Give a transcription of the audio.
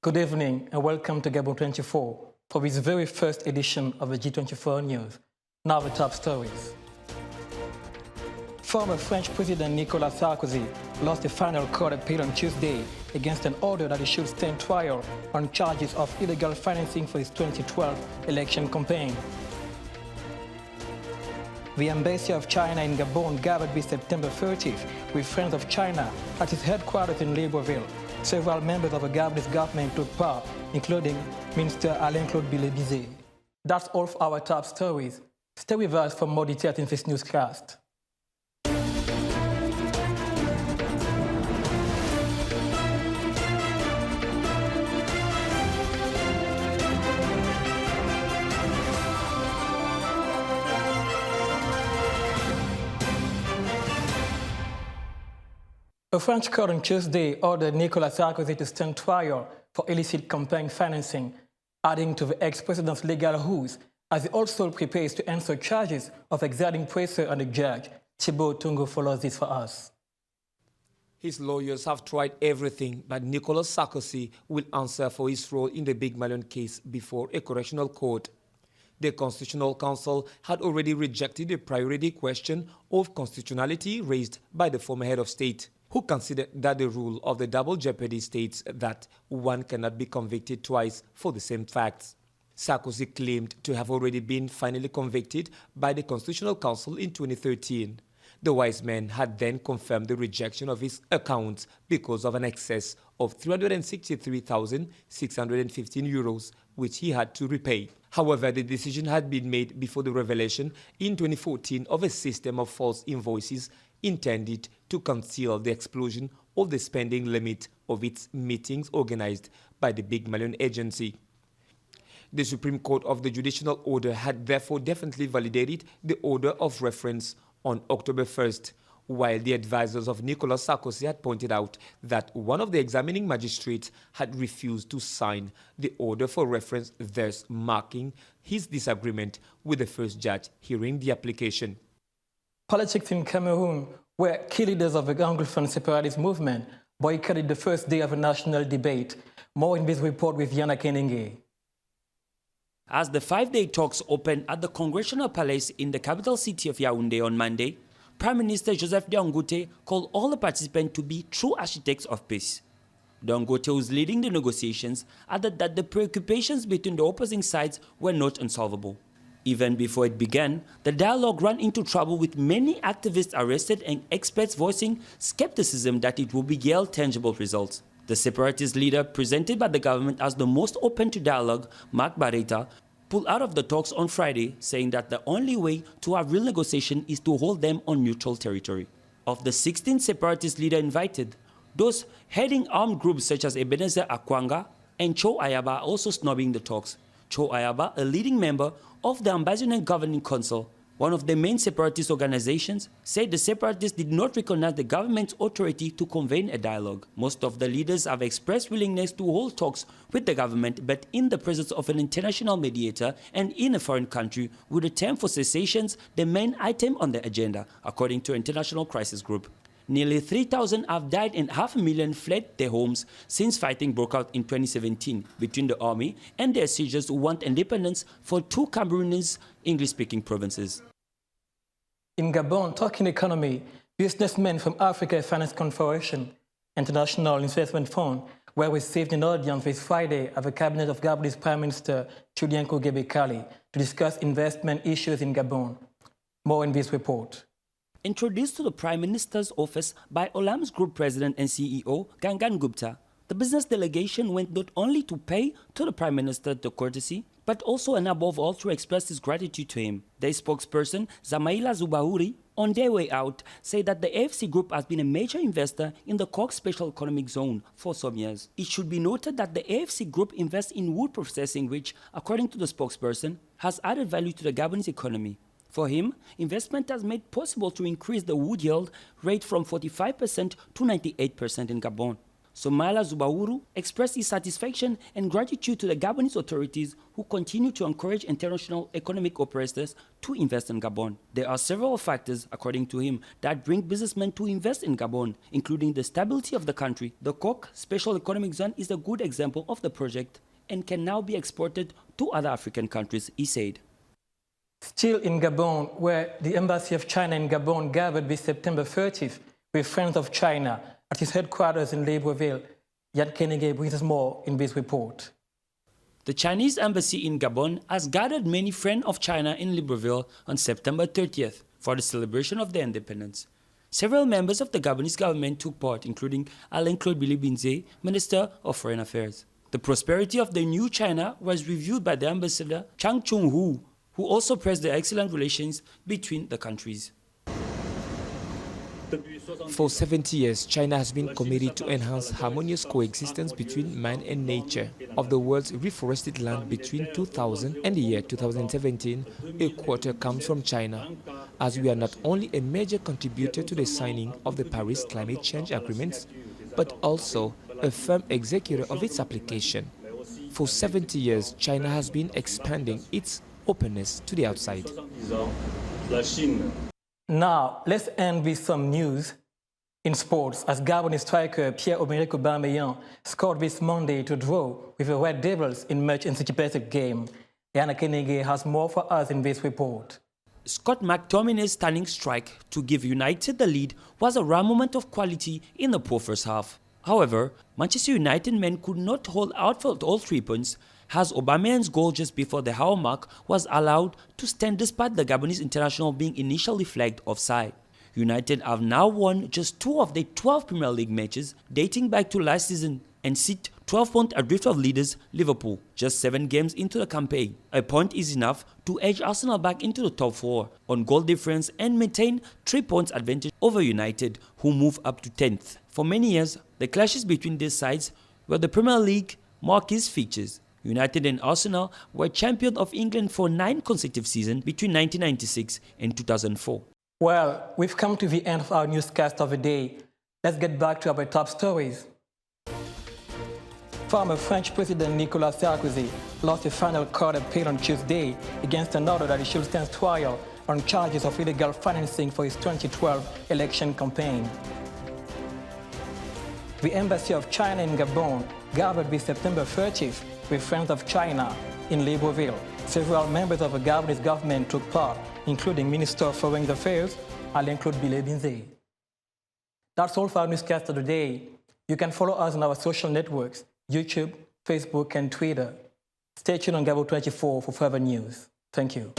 Good evening and welcome to G24 for this very first edition of the G24 News. Now the top stories. Former French President Nicolas Sarkozy lost a final court appeal on Tuesday against an order that he should stand trial on charges of illegal financing for his 2012 election campaign. The embassy of China in Gabon gathered this September 30th with Friends of China at its headquarters in Libreville. Several members of the Gabonese government took part, including Minister Alain-Claude Bilebizé. That's all for our top stories. Stay with us for more details in this newscast. A French court on Tuesday ordered Nicolas Sarkozy to stand trial for illicit campaign financing, adding to the ex-president's legal woes, as he also prepares to answer charges of exerting pressure on the judge. Thibaut Tungo follows this for us. His lawyers have tried everything, but Nicolas Sarkozy will answer for his role in the Big Million case before a correctional court. The Constitutional Council had already rejected the priority question of constitutionality raised by the former head of state, who considered that the rule of the double jeopardy states that one cannot be convicted twice for the same facts. Sarkozy claimed to have already been finally convicted by the Constitutional Council in 2013. The wise man had then confirmed the rejection of his accounts because of an excess of 363,615 euros, which he had to repay. However, the decision had been made before the revelation in 2014 of a system of false invoices intended to conceal the explosion of the spending limit of its meetings organized by the Big Million Agency. The Supreme Court of the Judicial Order had therefore definitely validated the order of reference on October 1st, while the advisors of Nicolas Sarkozy had pointed out that one of the examining magistrates had refused to sign the order for reference, thus marking his disagreement with the first judge hearing the application. Politics in Cameroon, where key leaders of the Anglophone separatist movement boycotted the first day of a national debate. More in this report with Yana Kenenge. As the 5-day talks opened at the Congressional Palace in the capital city of Yaoundé on Monday, Prime Minister Joseph Dangote called all the participants to be true architects of peace. Dangote, who was leading the negotiations, added that the preoccupations between the opposing sides were not unsolvable. Even before it began, the dialogue ran into trouble with many activists arrested and experts voicing skepticism that it will yield tangible results. The separatist leader, presented by the government as the most open to dialogue, Marc Barreta, pulled out of the talks on Friday, saying that the only way to have real negotiation is to hold them on neutral territory. Of the 16 separatist leaders invited, those heading armed groups such as Ebenezer Akwanga and Cho Ayaba are also snubbing the talks. Cho Ayaba, a leading member of the Ambazonian Governing Council, one of the main separatist organizations, said the separatists did not recognize the government's authority to convene a dialogue. Most of the leaders have expressed willingness to hold talks with the government, but in the presence of an international mediator and in a foreign country, with the term for cessations the main item on the agenda, according to International Crisis Group. Nearly 3,000 have died and 500,000 fled their homes since fighting broke out in 2017 between the army and their siegers who want independence for 2 Cameroonese English-speaking provinces. In Gabon, talking economy, businessmen from Africa Finance Corporation, International Investment Fund, were received in audience this Friday at the cabinet of Gabonese Prime Minister Julien Kogebekali to discuss investment issues in Gabon. More in this report. Introduced to the Prime Minister's office by Olam's Group President and CEO, Gangan Gupta, the business delegation went not only to pay to the Prime Minister the courtesy, but also and above all to express his gratitude to him. Their spokesperson, Zamaila Zubahuri, on their way out, said that the AFC Group has been a major investor in the Cork Special Economic Zone for some years. It should be noted that the AFC Group invests in wood processing, which, according to the spokesperson, has added value to the Gabonese economy. For him, investment has made possible to increase the wood yield rate from 45% to 98% in Gabon. Somaila Zubauru expressed his satisfaction and gratitude to the Gabonese authorities who continue to encourage international economic operators to invest in Gabon. There are several factors, according to him, that bring businessmen to invest in Gabon, including the stability of the country. The Coque Special Economic Zone is a good example of the project and can now be exported to other African countries, he said. Still in Gabon, where the Embassy of China in Gabon gathered this September 30th with friends of China at its headquarters in Libreville, Yad Kenege brings us more in this report. The Chinese embassy in Gabon has gathered many friends of China in Libreville on September 30th for the celebration of their independence. Several members of the Gabonese government took part, including Alain-Claude Bilibinze, Minister of Foreign Affairs. The prosperity of the new China was reviewed by the ambassador Chang Chung-hu, who also praised the excellent relations between the countries. For 70 years, China has been committed to enhance harmonious coexistence between man and nature. Of the world's reforested land between 2000 and the year 2017, a quarter comes from China, as we are not only a major contributor to the signing of the Paris Climate Change Agreements, but also a firm executor of its application. For 70 years, China has been expanding its openness to the outside. Now, let's end with some news in sports, as Gabonese striker Pierre-Emerick Aubameyang scored this Monday to draw with the Red Devils in much anticipated game. Yana Kenege has more for us in this report. Scott McTominay's stunning strike to give United the lead was a rare moment of quality in the poor first half. However, Manchester United men could not hold out for all 3 points, as Aubameyang's goal just before the hour mark was allowed to stand despite the Gabonese international being initially flagged offside. United have now won just 2 of their 12 Premier League matches dating back to last season and sit 12 points adrift of leaders Liverpool, just 7 games into the campaign. A point is enough to edge Arsenal back into the top 4 on goal difference and maintain 3 points advantage over United, who move up to 10th. For many years, the clashes between these sides were the Premier League marquee features. United and Arsenal were champions of England for 9 consecutive seasons between 1996 and 2004. Well, we've come to the end of our newscast of the day. Let's get back to our top stories. Former French President Nicolas Sarkozy lost a final court appeal on Tuesday against an order that he should stand trial on charges of illegal financing for his 2012 election campaign. The Embassy of China in Gabon gathered this September 30th with friends of China in Libreville. Several members of the Gabonese government took part, including Minister of Foreign Affairs, Alain-Claude Bilibinze. That's all for our newscast of the day. You can follow us on our social networks, YouTube, Facebook, and Twitter. Stay tuned on G24 for further news. Thank you.